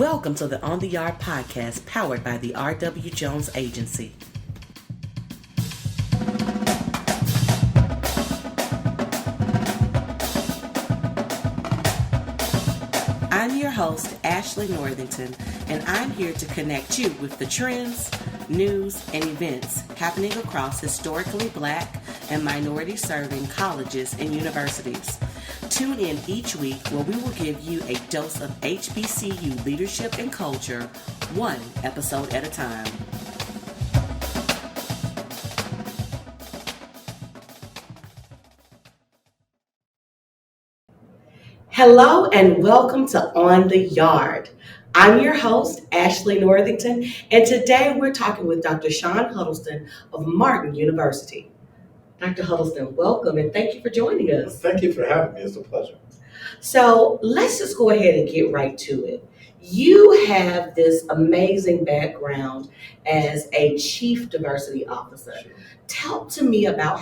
Welcome to the On the Yard podcast powered by the R.W. Jones Agency. I'm your host, Ashley Northington, and I'm here to connect you with the trends, news, and events happening across historically Black and minority-serving colleges and universities. Tune in each week where we will give you a dose of HBCU leadership and culture, one episode at a time. Hello and welcome to On the Yard. I'm your host, Ashley Northington, and today we're talking with Dr. Sean Huddleston of Martin University. Dr. Huddleston, welcome and thank you for joining us. Thank you for having me. It's a pleasure. So let's just go ahead and get right to it. You have this amazing background as a Chief Diversity Officer. Sure. Talk to me about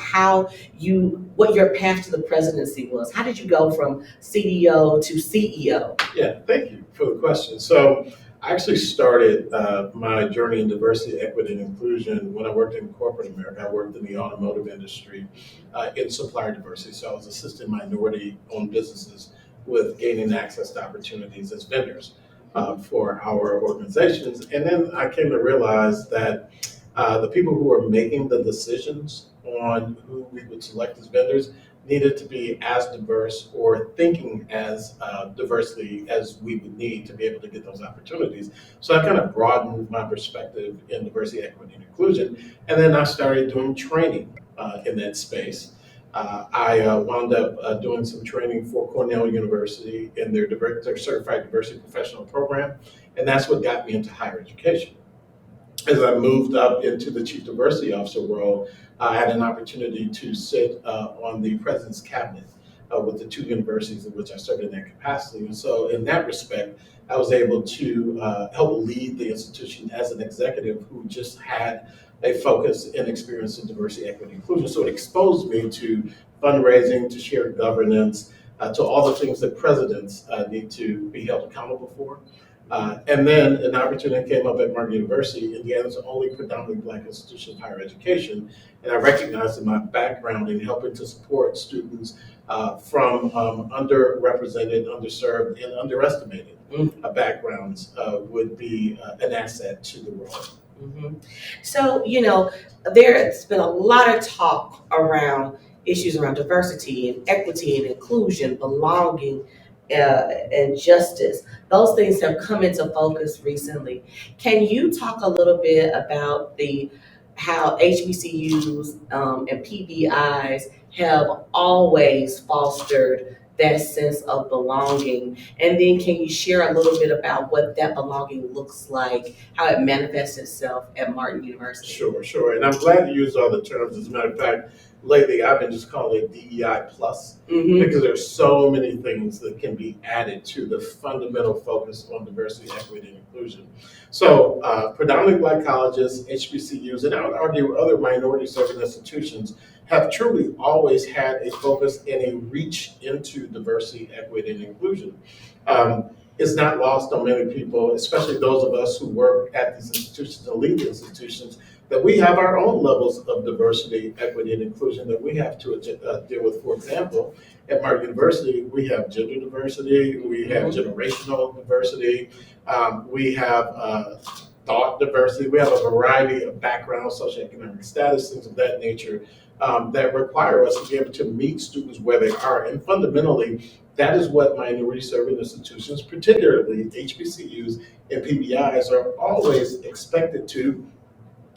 what your path to the presidency was. How did you go from CDO to CEO? Yeah, thank you for the question. So I actually started my journey in diversity, equity, and inclusion when I worked in corporate America. I worked in the automotive industry in supplier diversity. So I was assisting minority-owned businesses with gaining access to opportunities as vendors for our organizations. And then I came to realize that the people who were making the decisions on who we would select as vendors needed to be as diverse or thinking as diversely as we would need to be able to get those opportunities. So I kind of broadened my perspective in diversity, equity, and inclusion. And then I started doing training in that space. I wound up doing some training for Cornell University in their Certified Diversity Professional Program. And that's what got me into higher education. As I moved up into the Chief Diversity Officer role, I had an opportunity to sit on the President's Cabinet with the two universities in which I served in that capacity. And so in that respect, I was able to help lead the institution as an executive who just had a focus and experience in diversity, equity, and inclusion. So it exposed me to fundraising, to shared governance, to all the things that presidents need to be held accountable for. And then an opportunity came up at Martin University, Indiana's only predominantly Black institution of higher education. And I recognized in my background in helping to support students from underrepresented, underserved, and underestimated backgrounds would be an asset to the world. Mm-hmm. So, there's been a lot of talk around issues around diversity and equity and inclusion, belonging, and justice. Those things have come into focus recently. Can you talk a little bit about how HBCUs and PBIs have always fostered that sense of belonging? And then can you share a little bit about what that belonging looks like, how it manifests itself at Martin University? Sure. And I'm glad you used all the terms. As a matter of fact, lately I've been just calling it DEI plus because there's so many things that can be added to the fundamental focus on diversity, equity, and inclusion. So predominantly Black colleges, HBCUs, and I would argue other minority-serving institutions have truly always had a focus and a reach into diversity, equity, and inclusion. It's not lost on many people, especially those of us who work at these institutions and lead the institutions, that we have our own levels of diversity, equity, and inclusion that we have to deal with. For example, at Martin University, we have gender diversity, we have generational diversity, we have thought diversity, we have a variety of backgrounds, socioeconomic status, things of that nature that require us to be able to meet students where they are. And fundamentally, that is what minority-serving institutions, particularly HBCUs and PBIs, are always expected to.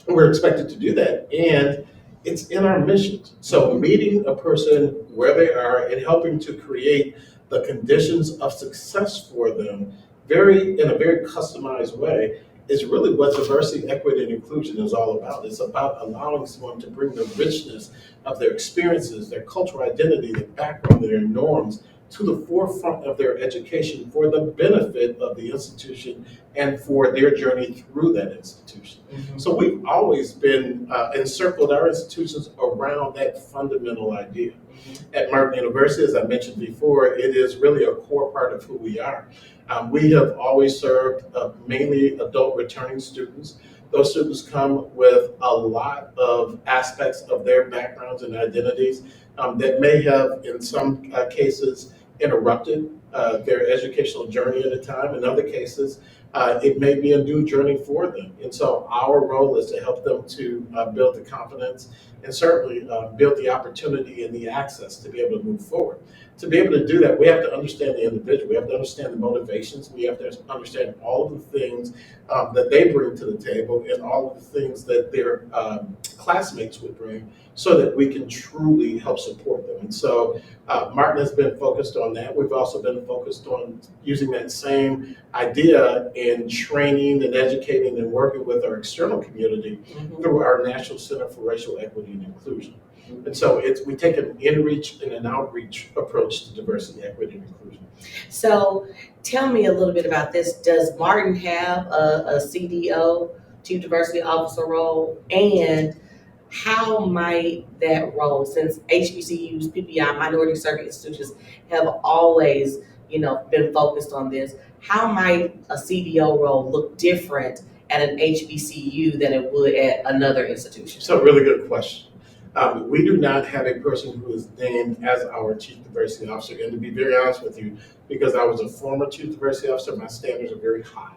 We're expected to do that, and it's in our mission. So meeting a person where they are and helping to create the conditions of success for them in a very customized way is really what diversity, equity, and inclusion is all about. It's about allowing someone to bring the richness of their experiences, their cultural identity, their background, their norms to the forefront of their education for the benefit of the institution and for their journey through that institution. So we've always been encircled our institutions around that fundamental idea. At Martin University, as I mentioned before, it is really a core part of who we are. We have always served mainly adult returning students. Those students come with a lot of aspects of their backgrounds and identities that may have, in some cases, interrupted their educational journey at a time. In other cases, it may be a new journey for them. And so our role is to help them to build the confidence and certainly build the opportunity and the access to be able to move forward. To be able to do that, we have to understand the individual. We have to understand the motivations. We have to understand all of the things that they bring to the table and all of the things that their classmates would bring so that we can truly help support them. And so Martin has been focused on that. We've also been focused on using that same idea in training and educating and working with our external community through our National Center for Racial Equity and Inclusion. And so we take an in-reach and an outreach approach to diversity, equity, and inclusion. So tell me a little bit about this. Does Martin have a CDO, Chief Diversity Officer role? And how might that role, since HBCUs, PPI, minority serving institutions have always, been focused on this, how might a CDO role look different at an HBCU than it would at another institution? So really good question. We do not have a person who is named as our Chief Diversity Officer. And to be very honest with you, because I was a former Chief Diversity Officer, my standards are very high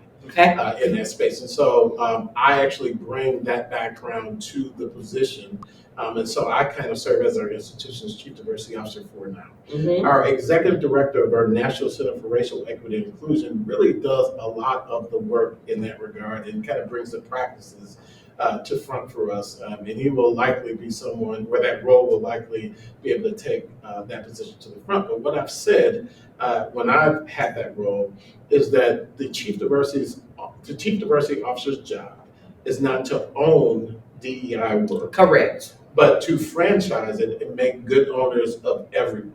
in that space. And so I actually bring that background to the position. And so I kind of serve as our institution's Chief Diversity Officer for now. Our Executive Director of our National Center for Racial Equity and Inclusion really does a lot of the work in that regard and kind of brings the practices to front for us, and he will likely be someone where that role will likely be able to take that position to the front. But what I've said when I've had that role is that the Chief Diversity Officer's job is not to own DEI work. Correct. But to franchise it and make good owners of everyone.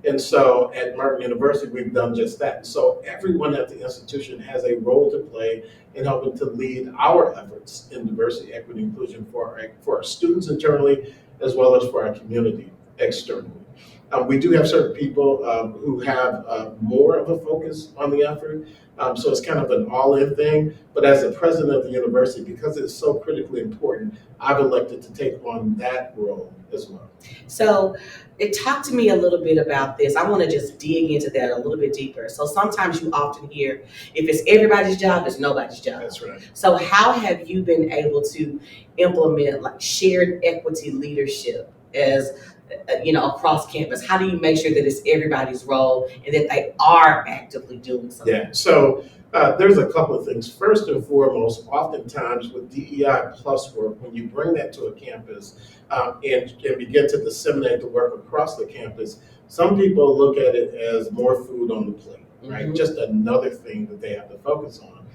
And so at Martin University, we've done just that. And so everyone at the institution has a role to play in helping to lead our efforts in diversity, equity, inclusion for our students internally, as well as for our community externally. We do have certain people who have more of a focus on the effort. So it's kind of an all-in thing. But as the president of the university, because it's so critically important, I've elected to take on that role as well. So talk to me a little bit about this. I want to just dig into that a little bit deeper. So sometimes you often hear, if it's everybody's job, it's nobody's job. That's right. So how have you been able to implement like shared equity leadership as across campus? How do you make sure that it's everybody's role and that they are actively doing something? Yeah, so there's a couple of things. First and foremost, oftentimes with DEI plus work, when you bring that to a campus and begin to disseminate the work across the campus, some people look at it as more food on the plate, right? Just another thing that they have to focus on.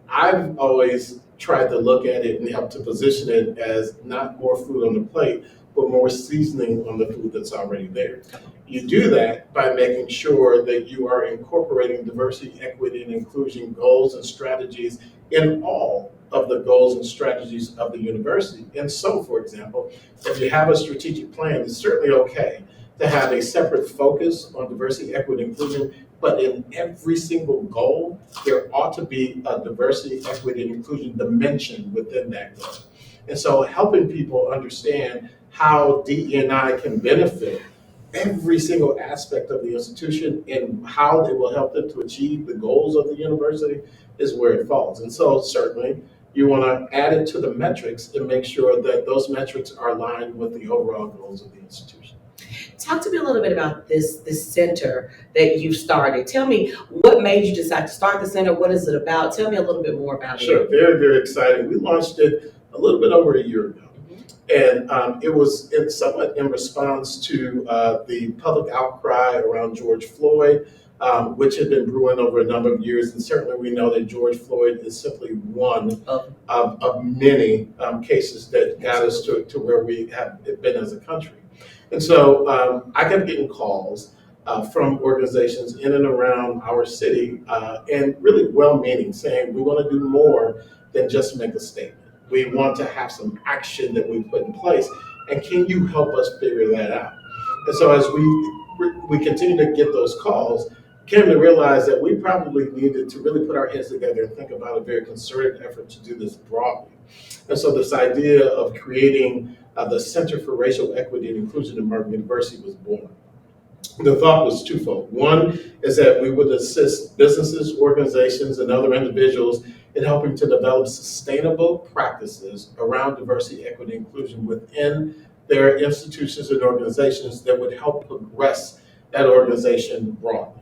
I've always tried to look at it and help to position it as not more food on the plate, but more seasoning on the food that's already there. You do that by making sure that you are incorporating diversity, equity, and inclusion goals and strategies in all of the goals and strategies of the university. And so, for example, if you have a strategic plan, it's certainly okay to have a separate focus on diversity, equity, and inclusion, but in every single goal, there ought to be a diversity, equity, and inclusion dimension within that goal. And so helping people understand how DE&I can benefit every single aspect of the institution and how it will help them to achieve the goals of the university is where it falls. And so certainly you want to add it to the metrics and make sure that those metrics are aligned with the overall goals of the institution. Talk to me a little bit about this center that you started. Tell me what made you decide to start the center. What is it about? Tell me a little bit more about it. Sure, very, very exciting. We launched it a little bit over a year ago. And it was somewhat in response to the public outcry around George Floyd, which had been brewing over a number of years. And certainly we know that George Floyd is simply one of many cases that got us to where we have been as a country. And so I kept getting calls from organizations in and around our city, and really well-meaning, saying we want to do more than just make a statement. We want to have some action that we put in place, and can you help us figure that out? And so as we continue to get those calls, came to realize that we probably needed to really put our heads together and think about a very concerted effort to do this broadly. And so this idea of creating the Center for Racial Equity and Inclusion in Martin University was born. The thought was twofold. One is that we would assist businesses, organizations, and other individuals in helping to develop sustainable practices around diversity, equity, and inclusion within their institutions and organizations that would help progress that organization broadly.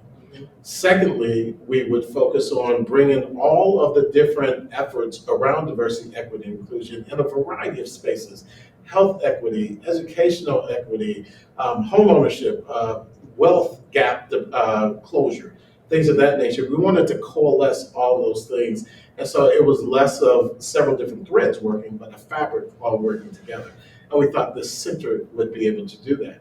Secondly, we would focus on bringing all of the different efforts around diversity, equity, and inclusion in a variety of spaces: health equity, educational equity, home ownership, wealth gap closure, things of that nature. We wanted to coalesce all of those things. And so it was less of several different threads working, but a fabric all working together. And we thought the center would be able to do that.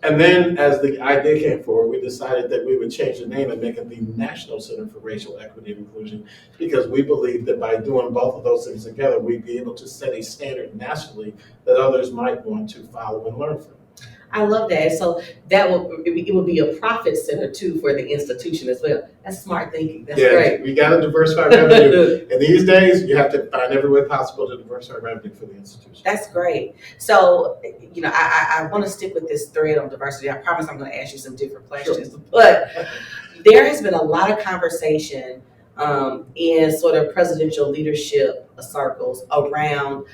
And then as the idea came forward, we decided that we would change the name and make it the National Center for Racial Equity and Inclusion, because we believe that by doing both of those things together, we'd be able to set a standard nationally that others might want to follow and learn from. I love that. So it would be a profit center too for the institution as well. That's smart thinking. That's great. We got to diversify revenue. And these days, you have to find every way possible to diversify revenue for the institution. That's great. So, I want to stick with this thread on diversity. I promise I'm going to ask you some different questions. Sure. But there has been a lot of conversation in sort of presidential leadership circles around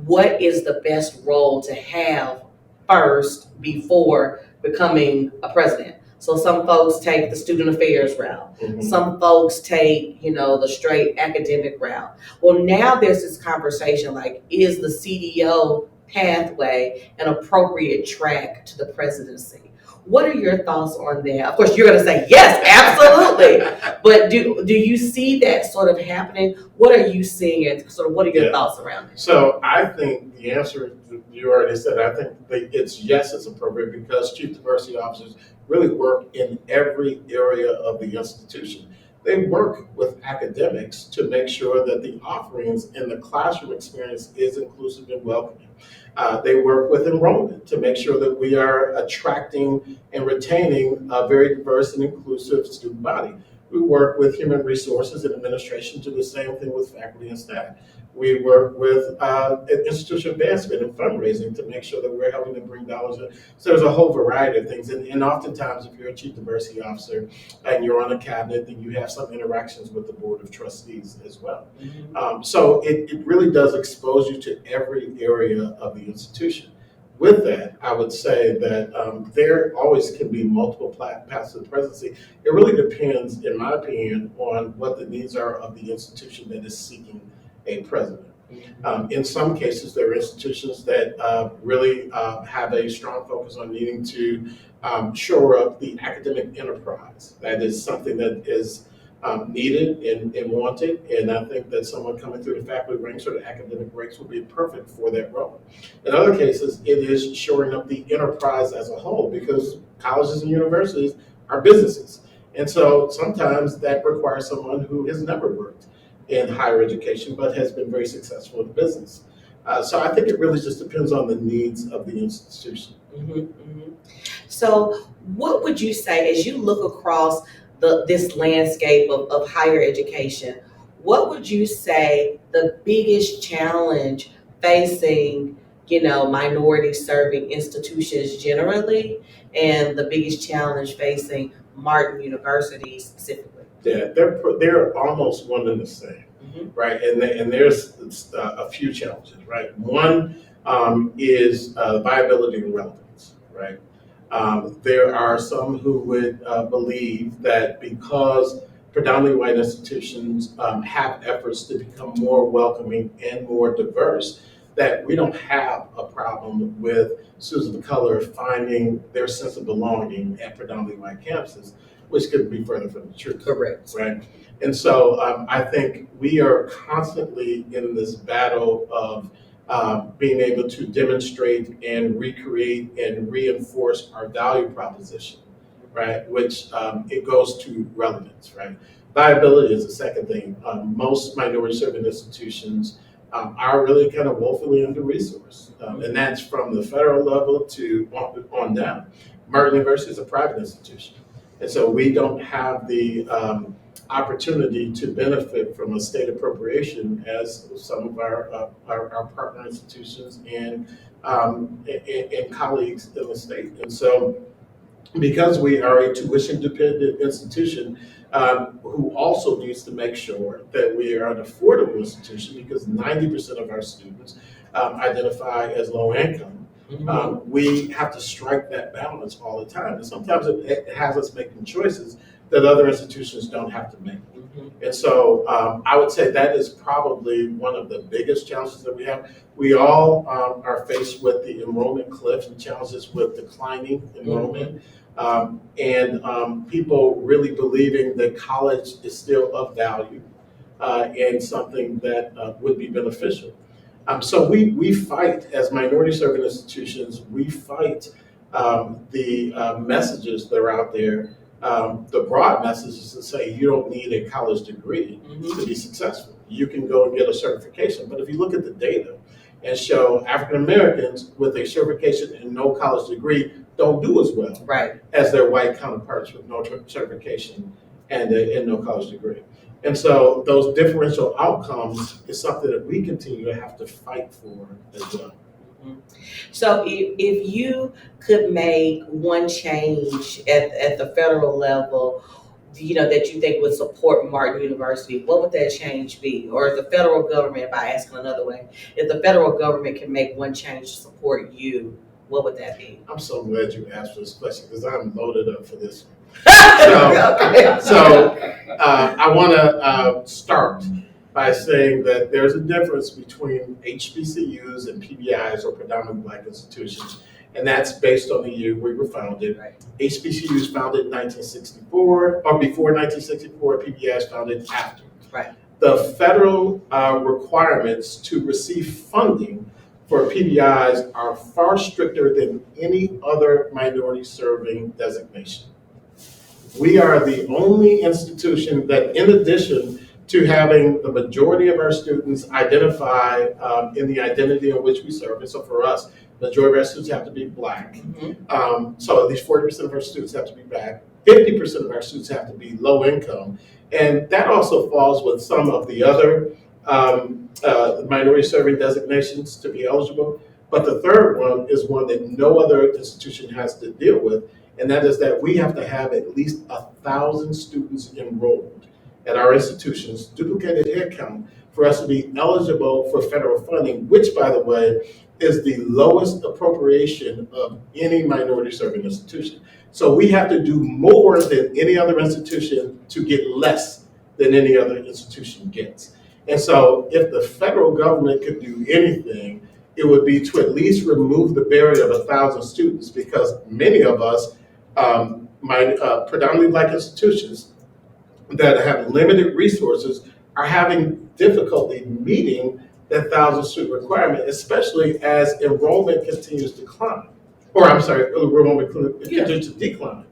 what is the best role to have first before becoming a president. So some folks take the student affairs route. Mm-hmm. Some folks take, the straight academic route. Well, now there's this conversation like, is the CDO pathway an appropriate track to the presidency? What are your thoughts on that? Of course, you're going to say, yes, absolutely. But do you see that sort of happening? What are you seeing, and sort of what are your thoughts around it? So I think the answer, you already said, I think it's yes, it's appropriate, because chief diversity officers really work in every area of the institution. They work with academics to make sure that the offerings in the classroom experience is inclusive and welcoming. They work with enrollment to make sure that we are attracting and retaining a very diverse and inclusive student body. We work with human resources and administration to do the same thing with faculty and staff. We work with institutional advancement and fundraising to make sure that we're helping to bring dollars in. So there's a whole variety of things. And oftentimes, if you're a chief diversity officer and you're on a cabinet, then you have some interactions with the board of trustees as well. Mm-hmm. So it really does expose you to every area of the institution. With that, I would say that there always can be multiple paths to the presidency. It really depends, in my opinion, on what the needs are of the institution that is seeking a president. In some cases, there are institutions that really have a strong focus on needing to shore up the academic enterprise. That is something that is needed and wanted, and I think that someone coming through the faculty ranks or the academic ranks will be perfect for that role. In other cases, it is shoring up the enterprise as a whole, because colleges and universities are businesses. And so sometimes that requires someone who has never worked in higher education but has been very successful in business. So I think it really just depends on the needs of the institution. Mm-hmm, mm-hmm. So what would you say, as you look across this landscape of higher education, what would you say the biggest challenge facing, minority serving institutions generally, and the biggest challenge facing Martin University specifically? Yeah, they're almost one and the same, mm-hmm. right? And there's a few challenges, right? One is viability and relevance, right? There are some who would believe that because predominantly white institutions have efforts to become more welcoming and more diverse, that we don't have a problem with students of color finding their sense of belonging at predominantly white campuses, which could be further from the truth. Correct. Right? And so I think we are constantly in this battle of being able to demonstrate and recreate and reinforce our value proposition right? Which it goes to relevance, right? Viability is the second thing. Most minority serving institutions are really kind of woefully under-resourced, and that's from the federal level to on down. Merton University is a private institution, and so we don't have the opportunity to benefit from a state appropriation as some of our partner institutions and colleagues in the state. And so because we are a tuition dependent institution who also needs to make sure that we are an affordable institution because 90% of our students identify as low income. We have to strike that balance all the time. And sometimes it has us making choices that other institutions don't have to make. And so I would say that is probably one of the biggest challenges that we have. We all are faced with the enrollment cliff and challenges with declining enrollment. And people really believing that college is still of value and something that would be beneficial. So we fight as minority serving institutions, we fight the messages that are out there, the broad messages that say you don't need a college degree to be successful. You can go and get a certification. But if you look at the data and show African Americans with a certification and no college degree don't do as well as their white counterparts with no certification and no college degree. And so those differential outcomes is something that we continue to have to fight for as well. So if you could make one change at the federal level, that you think would support Martin University, what would that change be? Or if the federal government, by asking another way, if the federal government can make one change to support you, what would that be? I'm so glad you asked this question because I'm loaded up for this one. I want to start by saying that there's a difference between HBCUs and PBIs, or predominantly Black institutions, and that's based on the year we were founded. HBCUs founded in 1964, or before 1964, PBIs founded after. The federal requirements to receive funding for PBIs are far stricter than any other minority serving designation. We are the only institution that, in addition to having the majority of our students identify in the identity in which we serve, and so for us, the majority of our students have to be Black. So at least 40% of our students have to be Black. 50% of our students have to be low income. And that also falls with some of the other minority serving designations to be eligible. But the third one is one that no other institution has to deal with, and that is that we have to have at least 1,000 students enrolled at our institutions, duplicated headcount, for us to be eligible for federal funding, which, by the way, is the lowest appropriation of any minority serving institution. So we have to do more than any other institution to get less than any other institution gets. And so if the federal government could do anything, it would be to at least remove the barrier of 1,000 students, because many of us, predominantly Black institutions that have limited resources, are having difficulty meeting that 1,000 student requirement, especially as enrollment continues to climb. Enrollment continues to decline.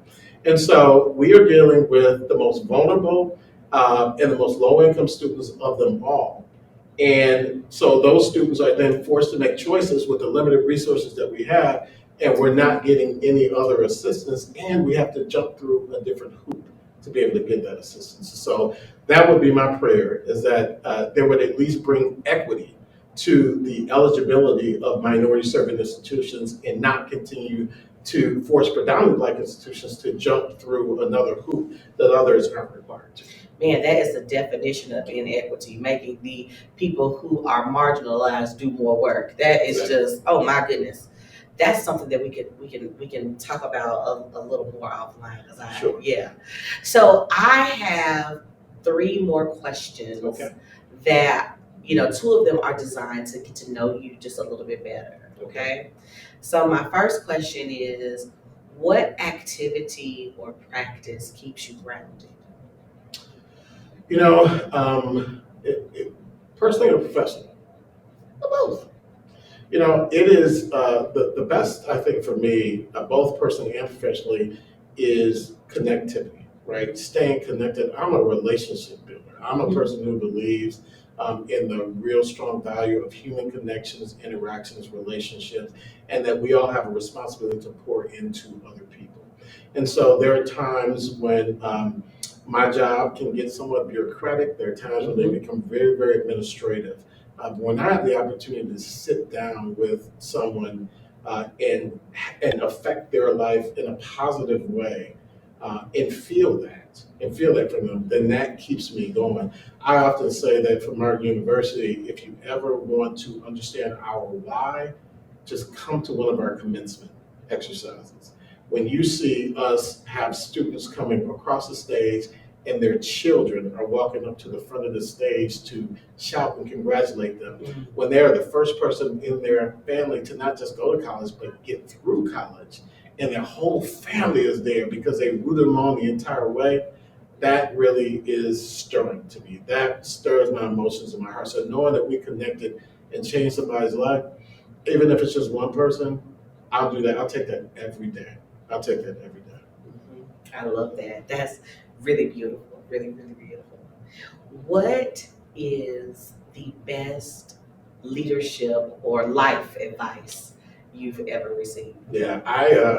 And so we are dealing with the most vulnerable and the most low-income students of them all. And so those students are then forced to make choices with the limited resources that we have, and we're not getting any other assistance, and we have to jump through a different hoop to be able to get that assistance. So that would be my prayer, is that there would at least bring equity to the eligibility of minority serving institutions and not continue to force predominantly Black institutions to jump through another hoop that others aren't required to. Man, that is the definition of inequity, making the people who are marginalized do more work. That is just, oh my goodness. That's something that we can talk about a little more offline. Sure. Yeah. So I have 3 more questions that, two of them are designed to get to know you just a little bit better. Okay. So my first question is, what activity or practice keeps you grounded? Personally or professionally? Both. It is the best, I think, for me, both personally and professionally, is connectivity, right? Staying connected. I'm a relationship builder. I'm a person who believes in the real strong value of human connections, interactions, relationships, and that we all have a responsibility to pour into other people. And so there are times when my job can get somewhat bureaucratic. There are times when they become very, very administrative. When I have the opportunity to sit down with someone and affect their life in a positive way, and feel that from them, then that keeps me going. I often say that for Martin University, if you ever want to understand our why, just come to one of our commencement exercises. When you see us have students coming across the stage and their children are walking up to the front of the stage to shout and congratulate them, when they're the first person in their family to not just go to college, but get through college, and their whole family is there because they rooted them on the entire way, that really is stirring to me. That stirs my emotions in my heart. So knowing that we connected and changed somebody's life, even if it's just one person, I'll do that. I'll take that every day. I'll take that every day. I love that. That's really beautiful. Really, really beautiful. What is the best leadership or life advice you've ever received? Yeah,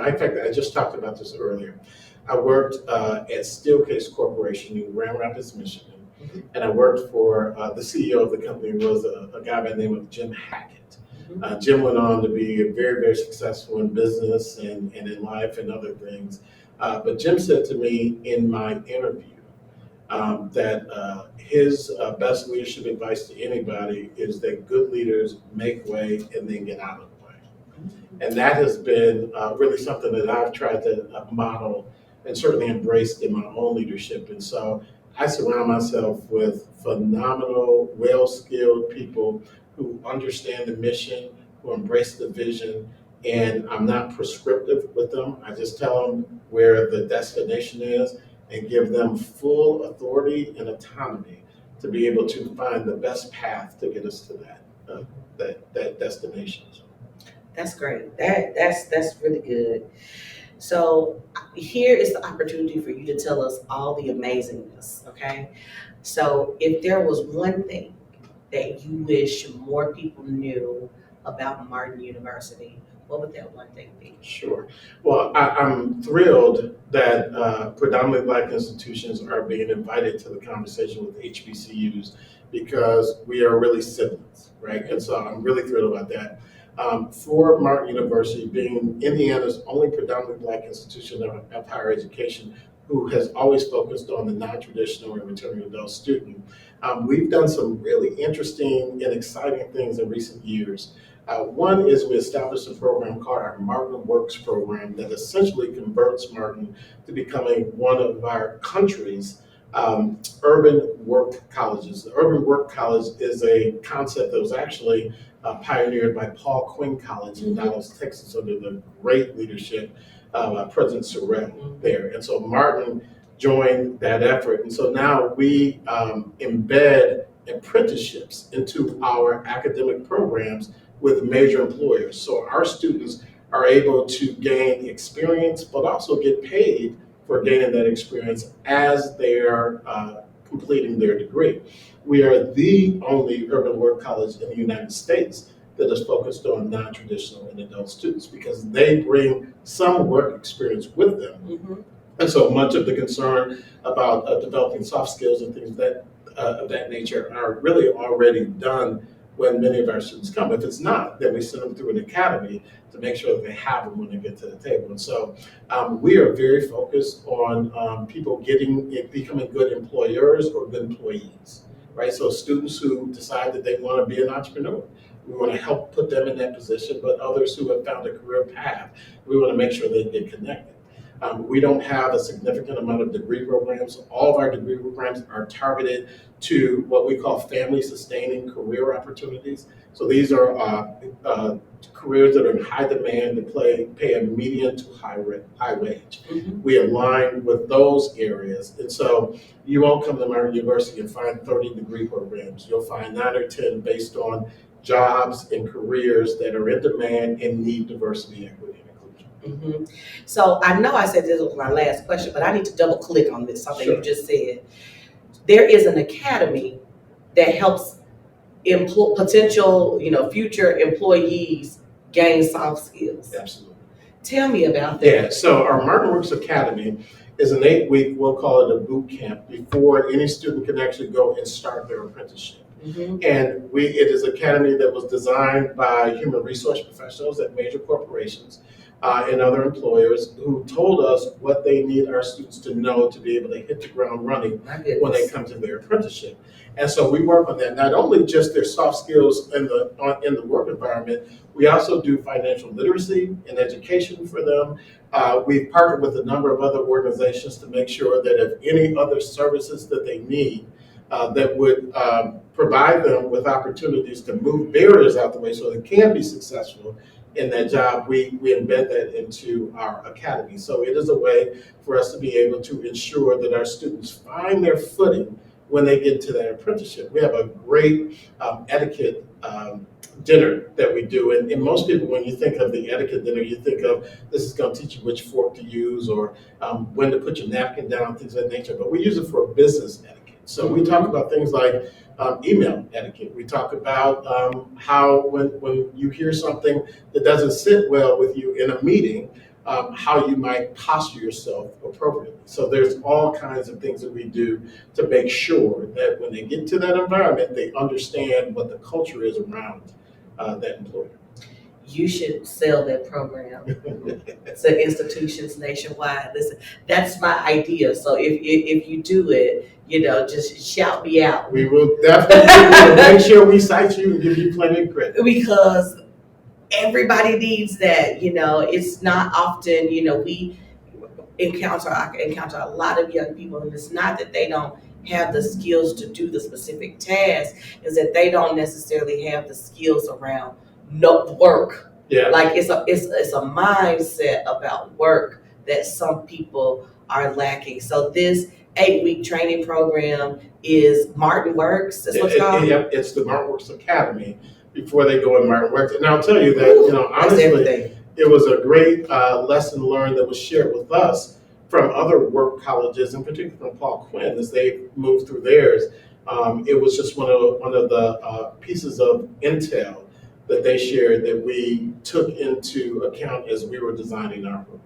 in fact, I just talked about this earlier. I worked at Steelcase Corporation in Grand Rapids, Michigan, and I worked for the CEO of the company was a guy by the name of Jim Hackett. Jim went on to be very, very successful in business and in life and other things. But Jim said to me in my interview that his best leadership advice to anybody is that good leaders make way and then get out of the way. And that has been really something that I've tried to model and certainly embraced in my own leadership. And so I surround myself with phenomenal, well-skilled people who understand the mission, who embrace the vision, and I'm not prescriptive with them. I just tell them where the destination is and give them full authority and autonomy to be able to find the best path to get us to that destination. That's great. That's really good. So here is the opportunity for you to tell us all the amazingness, okay? So if there was one thing that you wish more people knew about Martin University, what would that one thing be? Sure. Well, I'm thrilled that predominantly Black institutions are being invited to the conversation with HBCUs because we are really siblings, right? And so I'm really thrilled about that. For Martin University being Indiana's only predominantly Black institution of higher education who has always focused on the non-traditional and returning adult student, we've done some really interesting and exciting things in recent years. One is we established a program called our Martin Works program that essentially converts Martin to becoming one of our country's urban work colleges. The urban work college is a concept that was actually pioneered by Paul Quinn College in Dallas, Texas, under the great leadership of President Surratt there. And so Martin joined that effort. And so now we embed apprenticeships into our academic programs with major employers. So our students are able to gain experience, but also get paid for gaining that experience as they're completing their degree. We are the only urban work college in the United States that is focused on non-traditional and adult students because they bring some work experience with them. And so much of the concern about developing soft skills and things of that nature are really already done when many of our students come. If it's not, then we send them through an academy to make sure that they have them when they get to the table. And so we are very focused on people becoming good employers or good employees, right? So students who decide that they want to be an entrepreneur, we want to help put them in that position, but others who have found a career path, we want to make sure they get connected. We don't have a significant amount of degree programs. All of our degree programs are targeted to what we call family sustaining career opportunities. So these are careers that are in high demand and pay a median to high wage. We align with those areas. And so you won't come to Martin University and find 30 degree programs. You'll find 9 or 10 based on jobs and careers that are in demand and need diversity, equity, and inclusion. Mhm. So I know I said this was my last question, but I need to double click on this, something Sure. you just said. There is an academy that helps potential, future employees gain soft skills. Absolutely. Tell me about that. Yeah, so our Martin Works Academy is an 8-week, we'll call it a boot camp, before any student can actually go and start their apprenticeship. Mhm. And it is an academy that was designed by human resource professionals at major corporations and other employers who told us what they need our students to know to be able to hit the ground running My when they goodness. come to their apprenticeship. And so we work on that, not only just their soft skills in the work environment, we also do financial literacy and education for them. We've partnered with a number of other organizations to make sure that if any other services that they need that would provide them with opportunities to move barriers out the way so they can be successful in that job, we embed that into our academy. So it is a way for us to be able to ensure that our students find their footing when they get to their apprenticeship. We have a great etiquette dinner that we do. And most people, when you think of the etiquette dinner, you think of this is going to teach you which fork to use or when to put your napkin down, things of that nature. But we use it for business etiquette. So we talk about things like email etiquette. We talk about how when you hear something that doesn't sit well with you in a meeting, how you might posture yourself appropriately. So there's all kinds of things that we do to make sure that when they get to that environment, they understand what the culture is around that employer. You should sell that program to institutions nationwide. Listen, that's my idea. So if you do it, just shout me out. We will definitely make sure we cite you and give you plenty of credit. Because everybody needs that. It's not often, we I encounter a lot of young people, and it's not that they don't have the skills to do the specific task, is that they don't necessarily have the skills around work. Yeah. Like it's a mindset about work that some people are lacking. So this 8-week training program is Martin Works. That's what it's called. Yeah, it's the Martin Works Academy before they go in Martin Works. And I'll tell you that, honestly, it was a great lesson learned that was shared with us from other work colleges, and particularly from Paul Quinn as they moved through theirs. It was just one of the pieces of intel that they shared that we took into account as we were designing our program.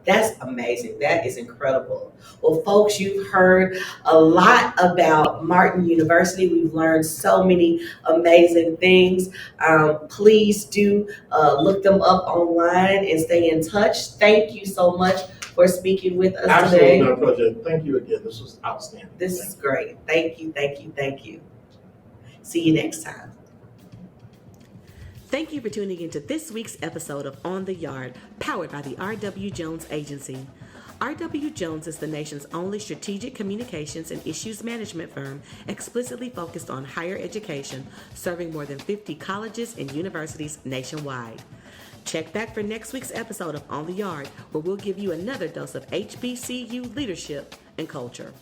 That's amazing. That is incredible. Well, folks, you've heard a lot about Martin University. We've learned so many amazing things. Please do look them up online and stay in touch. Thank you so much for speaking with us today. Absolutely, my pleasure. Thank you again. This was outstanding. This is great. Thank you, thank you, thank you. See you next time. Thank you for tuning into this week's episode of On the Yard, powered by the R.W. Jones Agency. R.W. Jones is the nation's only strategic communications and issues management firm explicitly focused on higher education, serving more than 50 colleges and universities nationwide. Check back for next week's episode of On the Yard, where we'll give you another dose of HBCU leadership and culture.